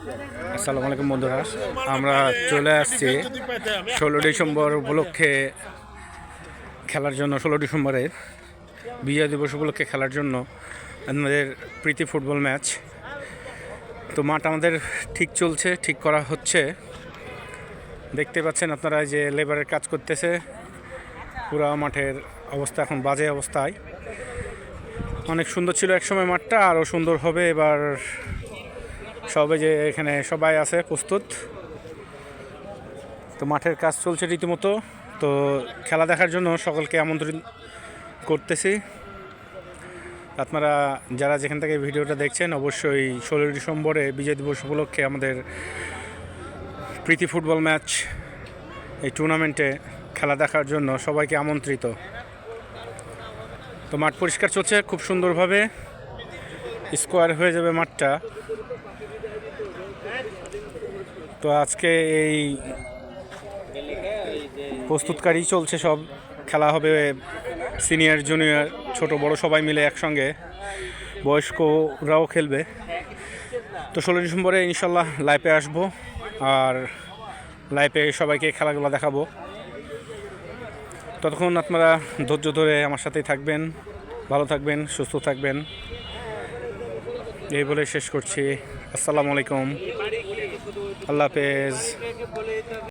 আসসালামু আলাইকুম বন্ধুরা, আমরা চলে আসছি 16 ডিসেম্বর উপলক্ষে খেলার জন্য। 16 ডিসেম্বরের বিজয় দিবস উপলক্ষে খেলার জন্য আমাদের প্রীতি ফুটবল ম্যাচ। তো মাঠ আমাদের ঠিক চলছে, ঠিক করা হচ্ছে। দেখতে পাচ্ছেন আপনারা যে লেবারের কাজ করতেছে। পুরো মাঠের অবস্থা এখন বাজে অবস্থায়। অনেক সুন্দর ছিল একসময় মাঠটা, আরও সুন্দর হবে এবার। সবে যে এখানে সবাই আছে প্রস্তুত, তো মাঠের কাজ চলছে রীতিমতো। তো খেলা দেখার জন্য সকলকে আমন্ত্রণ করতেছি। আপনারা যারা যেখান থেকে ভিডিওটা দেখছেন, অবশ্যই 16 ডিসেম্বরে বিজয় দিবস উপলক্ষে আমাদের প্রীতি ফুটবল ম্যাচ, এই টুর্নামেন্টে খেলা দেখার জন্য সবাইকে আমন্ত্রিত। তো মাঠ পরিষ্কার চলছে খুব সুন্দরভাবে, স্কোয়ার হয়ে যাবে মাঠটা। তো আজকে এই প্রস্তুতকারী চলছে, সব খেলা হবে সিনিয়র জুনিয়র ছোট বড় সবাই মিলে একসঙ্গে, বয়স্করাও খেলবে। তো 16 ডিসেম্বরে ইনশাল্লাহ লাইভে আসবো, আর লাইভে সবাইকে খেলাগুলো দেখাবো। ততক্ষণ আপনারা ধৈর্য ধরে আমার সাথেই থাকবেন, ভালো থাকবেন, সুস্থ থাকবেন, এই বলে শেষ করছি। আসসালামু আলাইকুম, আল্লাহ হাফেজ।